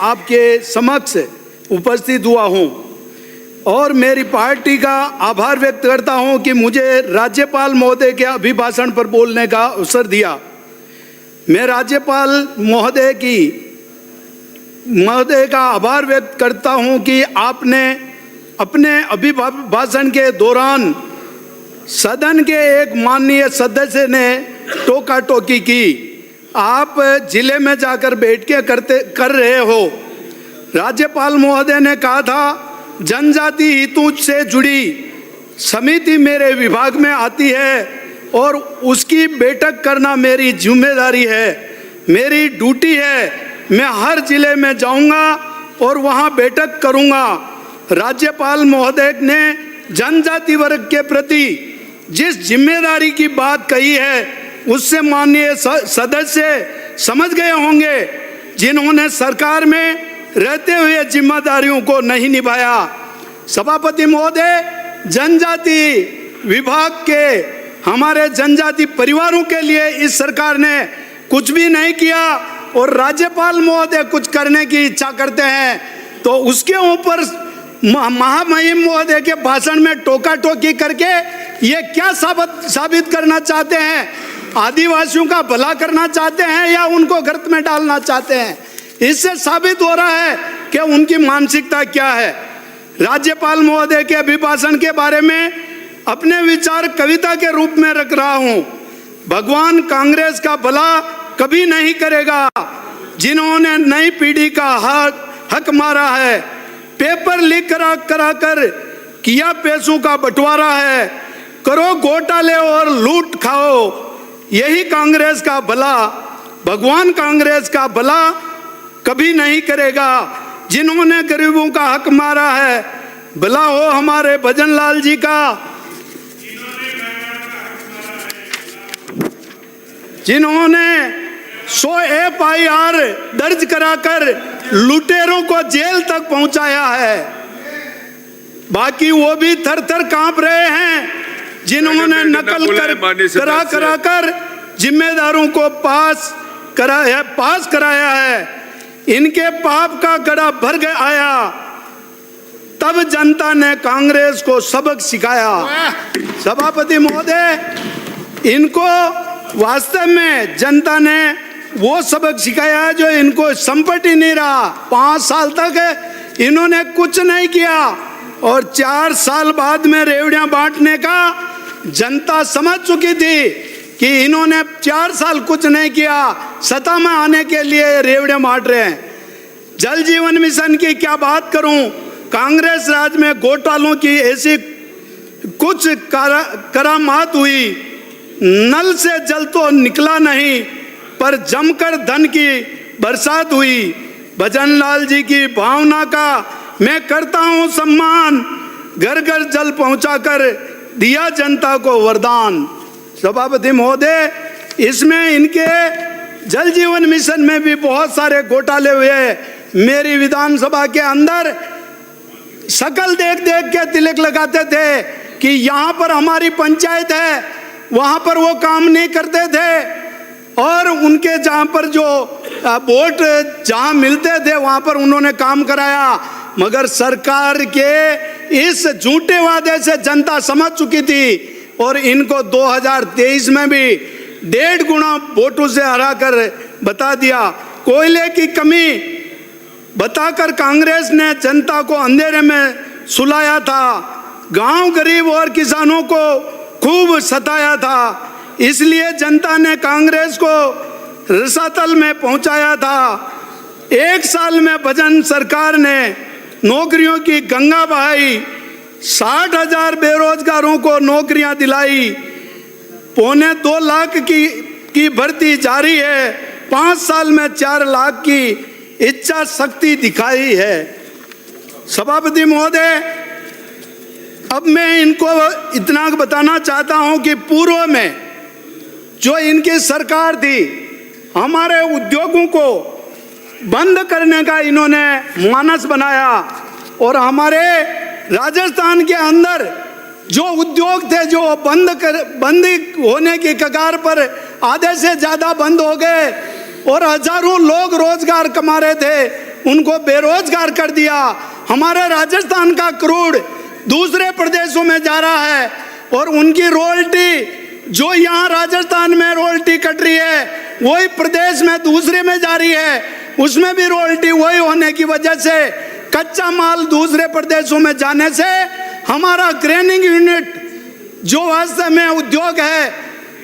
आपके समक्ष उपस्थित हुआ हूं और मेरी पार्टी का आभार व्यक्त करता हूं कि मुझे राज्यपाल महोदय के अभिभाषण पर बोलने का अवसर दिया। मैं राज्यपाल महोदय का आभार व्यक्त करता हूं कि आपने अपने अभिभाषण के दौरान सदन के एक माननीय सदस्य ने टोका टोकी की। आप जिले में जाकर बैठ के कर रहे हो। राज्यपाल महोदय ने कहा था जनजाति हितों से जुड़ी समिति मेरे विभाग में आती है और उसकी बैठक करना मेरी जिम्मेदारी है, मेरी ड्यूटी है। मैं हर जिले में जाऊंगा और वहां बैठक करूंगा। राज्यपाल महोदय ने जनजाति वर्ग के प्रति जिस जिम्मेदारी की बात कही है उससे माननीय सदस्य समझ गए होंगे, जिन्होंने सरकार में रहते हुए जिम्मेदारियों को नहीं निभाया। सभापति महोदय, जनजाति विभाग के हमारे जनजाति परिवारों के लिए इस सरकार ने कुछ भी नहीं किया और राज्यपाल महोदय कुछ करने की इच्छा करते हैं तो उसके ऊपर महामहिम महोदय के भाषण में टोका टोकी करके ये क्या साबित करना चाहते हैं? आदिवासियों का भला करना चाहते हैं या उनको गर्त में डालना चाहते हैं? इससे साबित हो रहा है कि उनकी मानसिकता क्या है। राज्यपाल महोदय के अभिभाषण के बारे में अपने विचार कविता के रूप में रख रहा हूं। भगवान कांग्रेस का भला कभी नहीं करेगा जिन्होंने नई पीढ़ी का हक मारा है, पेपर लीक करा कर किया पैसों का बंटवारा है, करो घोटाले और लूट खाओ, यही कांग्रेस का भला। भगवान कांग्रेस का भला कभी नहीं करेगा जिन्होंने गरीबों का हक मारा है। भला हो हमारे भजन लाल जी का, जिन्होंने 100 FIR दर्ज कराकर लुटेरों को जेल तक पहुंचाया है। बाकी वो भी थर थर कांप रहे हैं जिन्होंने नकल करा कर जिम्मेदारों को पास कराया है। इनके पाप का गड़ा भर गया आया, तब जनता ने कांग्रेस को सबक सिखाया। सभापति महोदय, इनको वास्तव में जनता ने वो सबक सिखाया है जो इनको संपट ही नहीं रहा। 5 साल तक इन्होंने कुछ नहीं किया और 4 साल बाद में रेवड़ियां बांटने का जनता समझ चुकी थी कि इन्होंने 4 साल कुछ नहीं किया, सत्ता में आने के लिए रेवड़ियां बांट रहे हैं। जल जीवन मिशन की क्या बात करूं, कांग्रेस राज में घोटालों की ऐसी कुछ करामात हुई, नल से जल तो निकला नहीं पर जमकर धन की बरसात हुई। भजन लाल जी की भावना का मैं करता हूं सम्मान, घर घर जल पहुंचाकर दिया जनता को वरदान। सभापति महोदय, इसमें इनके जल जीवन मिशन में भी बहुत सारे घोटाले हुए। मेरी विधानसभा के अंदर शकल देख देख के तिलक लगाते थे कि यहाँ पर हमारी पंचायत है, वहाँ पर वो काम नहीं करते थे और उनके जहाँ पर जो वोट जहाँ मिलते थे वहाँ पर उन्होंने काम कराया। मगर सरकार के इस झूठे वादे से जनता समझ चुकी थी और इनको 2023 में भी 1.5 गुना वोटों से हरा कर बता दिया। कोयले की कमी बताकर कांग्रेस ने जनता को अंधेरे में सुलाया था, गांव गरीब और किसानों को खूब सताया था। इसलिए जनता ने कांग्रेस को रसातल में पहुंचाया था। 1 साल में भजन सरकार ने नौकरियों की गंगा बहाई, 60,000 बेरोजगारों को नौकरियां दिलाई, 2.25 लाख की भर्ती जारी है, 5 साल में 4 लाख की इच्छा शक्ति दिखाई है। सभापति महोदय, अब मैं इनको इतना बताना चाहता हूं कि पूर्व में जो इनकी सरकार थी, हमारे उद्योगों को बंद करने का इन्होंने मानस बनाया और हमारे राजस्थान के अंदर जो उद्योग थे जो बंद होने की कगार पर आधे से ज्यादा बंद हो गए और हजारों लोग रोजगार कमा रहे थे उनको बेरोजगार कर दिया। हमारे राजस्थान का क्रूड दूसरे प्रदेशों में जा रहा है और उनकी रॉयल्टी जो यहाँ राजस्थान में रॉयल्टी कट रही है वही प्रदेश में दूसरे में जा रही है, उसमें भी रॉयल्टी वही होने की वजह से कच्चा माल दूसरे प्रदेशों में जाने से हमारा ग्रेनिंग यूनिट जो वास्तव में उद्योग है,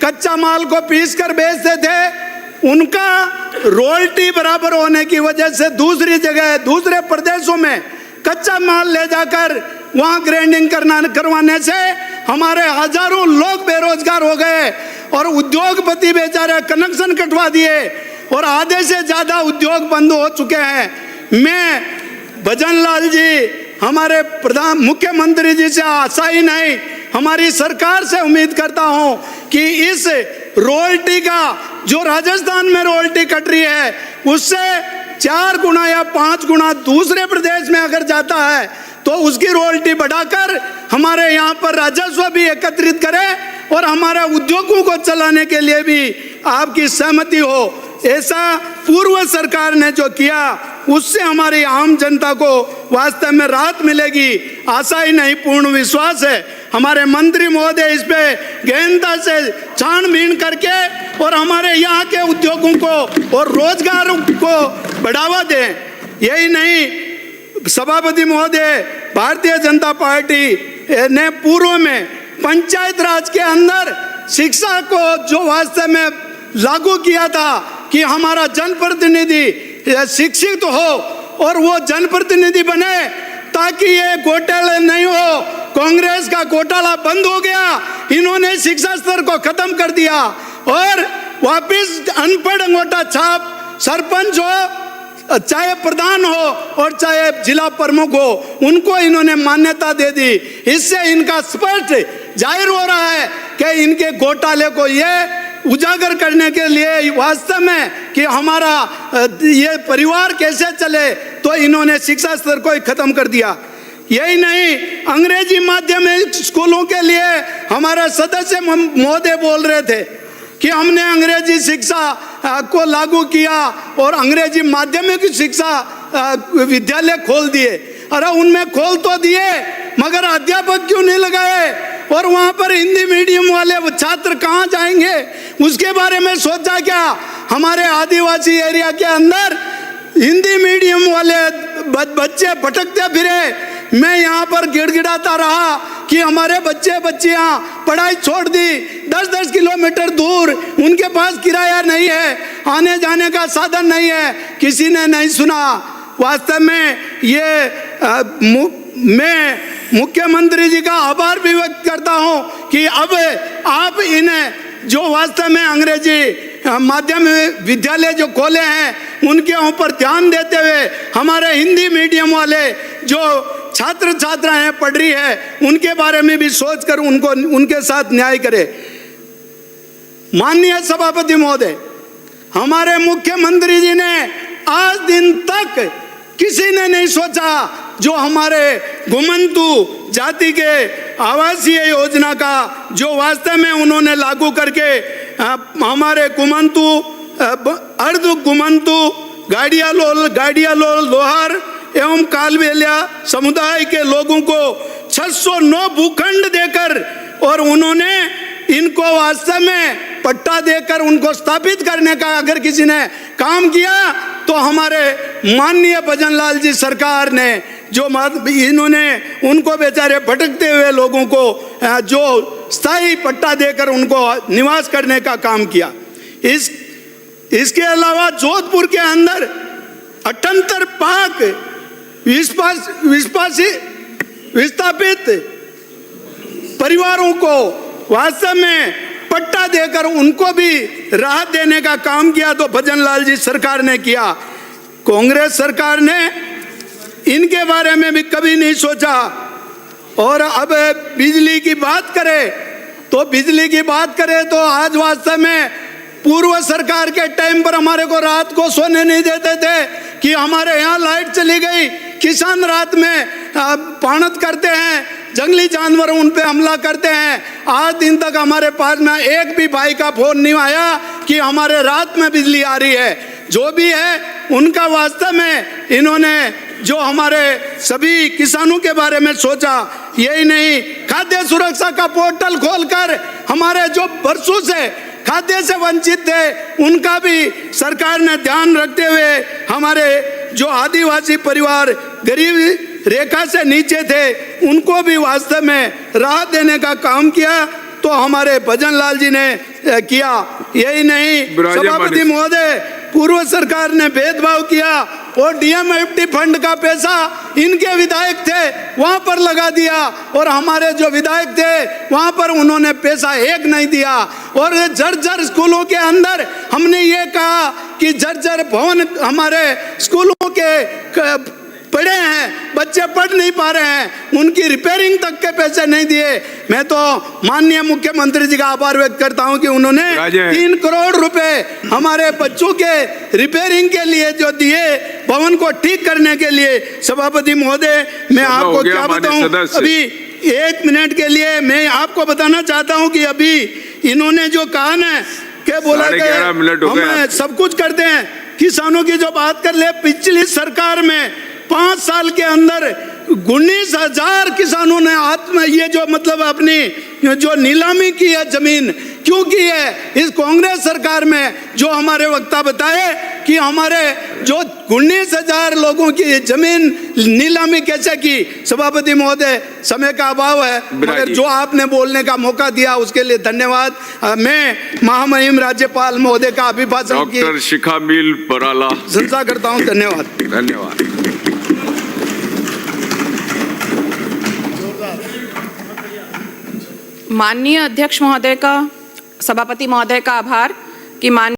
कच्चा माल को पीस कर बेचते थे, उनका रॉयल्टी बराबर होने की वजह से दूसरी जगह दूसरे प्रदेशों में कच्चा माल ले जाकर वहाँ ग्राइंडिंग करवाने से हमारे हजारों लोग बेरोजगार हो गए और उद्योगपति बेचारे कनेक्शन कटवा दिए और आधे से ज़्यादा उद्योग बंद हो चुके हैं। मैं भजन लाल जी हमारे मुख्यमंत्री जी से आशा ही नहीं, हमारी सरकार से उम्मीद करता हूं कि इस रॉयल्टी का जो राजस्थान में रॉयल्टी कट रही है उससे 4 गुना या 5 गुना दूसरे प्रदेश में अगर जाता है तो उसकी रॉयल्टी बढ़ाकर हमारे यहाँ पर राजस्व भी एकत्रित करें और हमारे उद्योगों को चलाने के लिए भी आपकी सहमति हो। ऐसा पूर्व सरकार ने जो किया उससे हमारी आम जनता को वास्तव में राहत मिलेगी, आशा ही नहीं पूर्ण विश्वास है। हमारे मंत्री महोदय इस पे गहनता से छानबीन करके और हमारे यहाँ के उद्योगों को और रोजगार को बढ़ावा दें। यही नहीं, सभापति महोदय भारतीय जनता पार्टी ने पूर्व में पंचायत राज के अंदर शिक्षा को जो वास्तव में लागू किया था कि हमारा जनप्रतिनिधि शिक्षित हो और वो जनप्रतिनिधि बने ताकि ये घोटाले नहीं हो। कांग्रेस का घोटाला बंद हो गया, इन्होंने शिक्षा स्तर को खत्म कर दिया और वापिस अनपढ़ अंगूठा छाप सरपंच हो चाहे प्रधान हो और चाहे जिला प्रमुख हो उनको इन्होंने मान्यता दे दी। इससे इनका स्पष्ट जाहिर हो रहा है कि इनके घोटाले को ये उजागर करने के लिए वास्तव में कि हमारा ये परिवार कैसे चले तो इन्होंने शिक्षा स्तर को ही खत्म कर दिया। यही नहीं, अंग्रेजी माध्यमिक स्कूलों के लिए हमारा सदस्य महोदय बोल रहे थे कि हमने अंग्रेजी शिक्षा को लागू किया और अंग्रेजी माध्यमिक शिक्षा विद्यालय खोल दिए। अरे उनमें खोल तो दिए मगर अध्यापक क्यों नहीं लगाए और वहाँ पर हिंदी मीडियम वाले छात्र कहाँ जाएंगे उसके बारे में सोचा क्या? हमारे आदिवासी एरिया के अंदर हिंदी मीडियम वाले बच्चे भटकते फिरे। मैं यहाँ पर गिड़गिड़ाता रहा कि हमारे बच्चे बच्चियाँ पढ़ाई छोड़ दी, 10-10 किलोमीटर दूर, उनके पास किराया नहीं है, आने जाने का साधन नहीं है, किसी ने नहीं सुना। वास्तव में ये मैं मुख्यमंत्री जी का आभार भी व्यक्त करता हूँ कि अब आप इन्हें जो वास्तव में अंग्रेजी माध्यम विद्यालय जो खोले हैं उनके ऊपर ध्यान देते हुए हमारे हिंदी मीडियम वाले जो छात्र छात्राएं पढ़ रही है उनके बारे में भी सोचकर उनको उनके साथ न्याय करे। माननीय सभापति महोदय, हमारे मुख्यमंत्री जी ने आज दिन तक किसी ने नहीं सोचा जो हमारे घुमंतु जाति के आवासीय योजना का जो वास्तव में उन्होंने लागू करके हमारे घुमंतु अर्ध घुमंतु गाड़ियालोल लोहार एवं कालबेलिया समुदाय के लोगों को 609 भूखंड देकर और उन्होंने इनको वास्तव में पट्टा देकर उनको स्थापित करने का अगर किसी ने काम किया तो हमारे माननीय भजन लाल जी सरकार ने जो इन्होंने उनको बेचारे भटकते हुए लोगों को जो स्थायी पट्टा देकर उनको निवास करने का काम किया। इसके अलावा जोधपुर के अंदर 78 पाक विस्थापित परिवारों को वास्तव में पट्टा देकर उनको भी राहत देने का काम किया तो भजन लाल जी सरकार ने किया। कांग्रेस सरकार ने इनके बारे में भी कभी नहीं सोचा। और अब बिजली की बात करें तो आज वास्तव में पूर्व सरकार के टाइम पर हमारे को रात को सोने नहीं देते थे कि हमारे यहाँ लाइट चली गई, किसान रात में पानत करते हैं, जंगली जानवर उन पे हमला करते हैं। आज दिन तक हमारे पास में एक भी भाई का फोन नहीं आया कि हमारे रात में बिजली आ रही है। जो भी है उनका वास्तव में इन्होंने जो हमारे सभी किसानों के बारे में सोचा, यही नहीं, खाद्य सुरक्षा का पोर्टल खोलकर हमारे जो बरसों से खाद्य से वंचित थे उनका भी सरकार ने ध्यान रखते हुए हमारे जो आदिवासी परिवार गरीब रेखा से नीचे थे उनको भी वास्तव में राहत देने का काम किया। तो हमारे भजन लाल जी ने किया। यही नहीं, सभापति महोदय, पूर्व सरकार ने भेदभाव किया और डीएमएफटी फंड का पैसा इनके विधायक थे वहां पर लगा दिया और हमारे जो विधायक थे वहां पर उन्होंने पैसा एक नहीं दिया। और जर्जर स्कूलों के अंदर हमने ये कहा कि जर्जर भवन हमारे स्कूलों के पढ़े हैं, बच्चे पढ़ नहीं पा रहे हैं, उनकी रिपेयरिंग तक के पैसे नहीं दिए। मैं तो माननीय मुख्यमंत्री जी का आभार व्यक्त करता हूं कि उन्होंने 3 करोड़ रुपए हमारे बच्चों के रिपेयरिंग के लिए जो दिए, भवन को ठीक करने के लिए। सभापति महोदय, मैं आपको क्या बताऊं, अभी 1 मिनट के लिए मैं आपको बताना चाहता हूं कि अभी इन्होंने जो कहा ना कि बोला कि हम सब कुछ करते हैं, किसानों की जो बात कर ले, पिछली सरकार में 5 साल के अंदर 19,000 किसानों ने ये जो मतलब अपनी जो नीलामी की है जमीन, क्यों की है? इस कांग्रेस सरकार में जो हमारे वक्ता बताए कि हमारे जो 19,000 लोगों की जमीन नीलामी कैसे की। सभापति महोदय, समय का अभाव है, मगर जो आपने बोलने का मौका दिया उसके लिए धन्यवाद। मैं महामहिम राज्यपाल महोदय का अभिभाषण की डॉक्टर शिखामील पराला प्रशंसा करता हूँ। धन्यवाद। धन्यवाद। माननीय अध्यक्ष महोदय का, सभापति महोदय का आभार कि